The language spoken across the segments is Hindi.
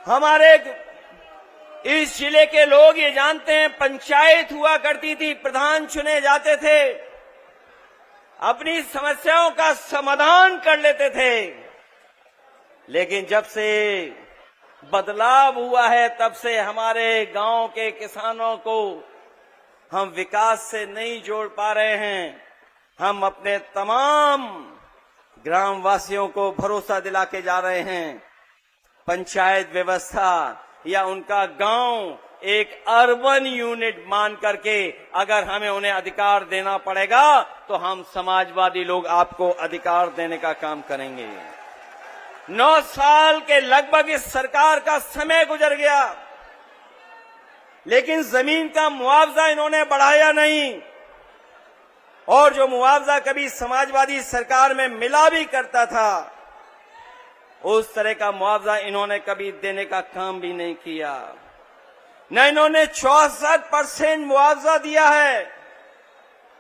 हमारे इस जिले के लोग ये जानते हैं, पंचायत हुआ करती थी, प्रधान चुने जाते थे, अपनी समस्याओं का समाधान कर लेते थे। लेकिन जब से बदलाव हुआ है, तब से हमारे गांव के किसानों को हम विकास से नहीं जोड़ पा रहे हैं। हम अपने तमाम ग्रामवासियों को भरोसा दिला के जा रहे हैं, पंचायत व्यवस्था या उनका गांव एक अर्बन यूनिट मान करके अगर हमें उन्हें अधिकार देना पड़ेगा तो हम समाजवादी लोग आपको अधिकार देने का काम करेंगे। 9 साल के लगभग इस सरकार का समय गुजर गया, लेकिन जमीन का मुआवजा इन्होंने बढ़ाया नहीं, और जो मुआवजा कभी समाजवादी सरकार में मिला भी करता था, उस तरह का मुआवजा इन्होंने कभी देने का काम भी नहीं किया। न इन्होंने 64% मुआवजा दिया है,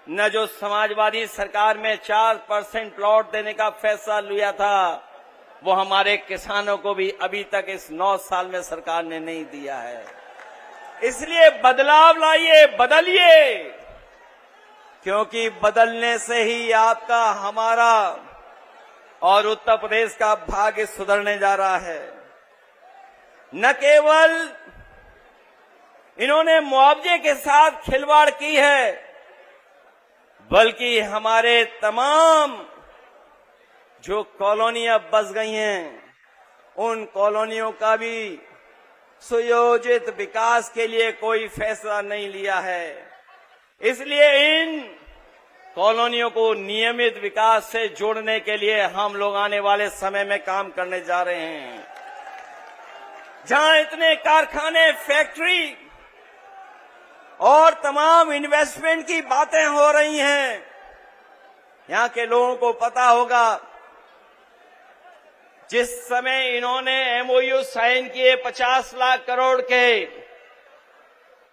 न जो समाजवादी सरकार में 4% प्लॉट देने का फैसला लिया था, वो हमारे किसानों को भी अभी तक इस 9 साल में सरकार ने नहीं दिया है। इसलिए बदलाव लाइए, बदलिए, क्योंकि बदलने से ही आपका, हमारा और उत्तर प्रदेश का भाग्य सुधरने जा रहा है। न केवल इन्होंने मुआवजे के साथ खिलवाड़ की है, बल्कि हमारे तमाम जो कॉलोनियां बस गई हैं, उन कॉलोनियों का भी सुयोजित विकास के लिए कोई फैसला नहीं लिया है। इसलिए इन कॉलोनियों को नियमित विकास से जोड़ने के लिए हम लोग आने वाले समय में काम करने जा रहे हैं। जहां इतने कारखाने, फैक्ट्री और तमाम इन्वेस्टमेंट की बातें हो रही हैं, यहां के लोगों को पता होगा, जिस समय इन्होंने एमओयू साइन किए 50 लाख करोड़ के,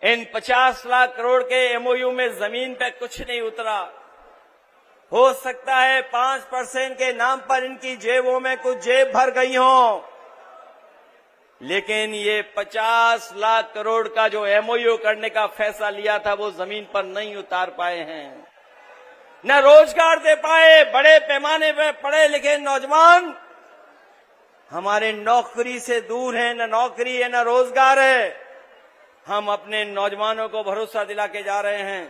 इन 50 लाख करोड़ के एमओयू में जमीन पे कुछ नहीं उतरा। हो सकता है 5% के नाम पर इनकी जेबों में कुछ जेब भर गई हो, लेकिन ये 50 लाख करोड़ का जो एमओयू करने का फैसला लिया था, वो जमीन पर नहीं उतार पाए हैं, न रोजगार दे पाए। बड़े पैमाने पर पढ़े लिखे नौजवान हमारे नौकरी से दूर हैं, न नौकरी है न रोजगार है। हम अपने नौजवानों को भरोसा दिला के जा रहे हैं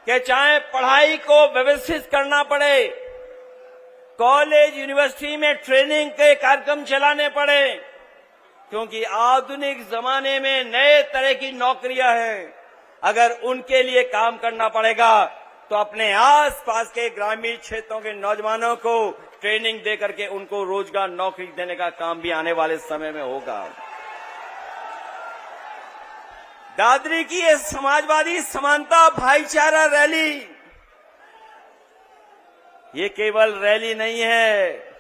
कि चाहे पढ़ाई को व्यवस्थित करना पड़े, कॉलेज यूनिवर्सिटी में ट्रेनिंग के कार्यक्रम चलाने पड़े, क्योंकि आधुनिक जमाने में नए तरह की नौकरियां हैं। अगर उनके लिए काम करना पड़ेगा तो अपने आसपास के ग्रामीण क्षेत्रों के नौजवानों को ट्रेनिंग दे करके उनको रोजगार, नौकरी देने का काम भी आने वाले समय में होगा। दादरी की ये समाजवादी समानता भाईचारा रैली, ये केवल रैली नहीं है,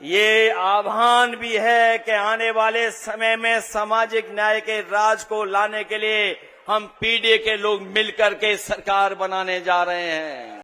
ये आह्वान भी है कि आने वाले समय में सामाजिक न्याय के राज को लाने के लिए हम पीडीए के लोग मिलकर के सरकार बनाने जा रहे हैं।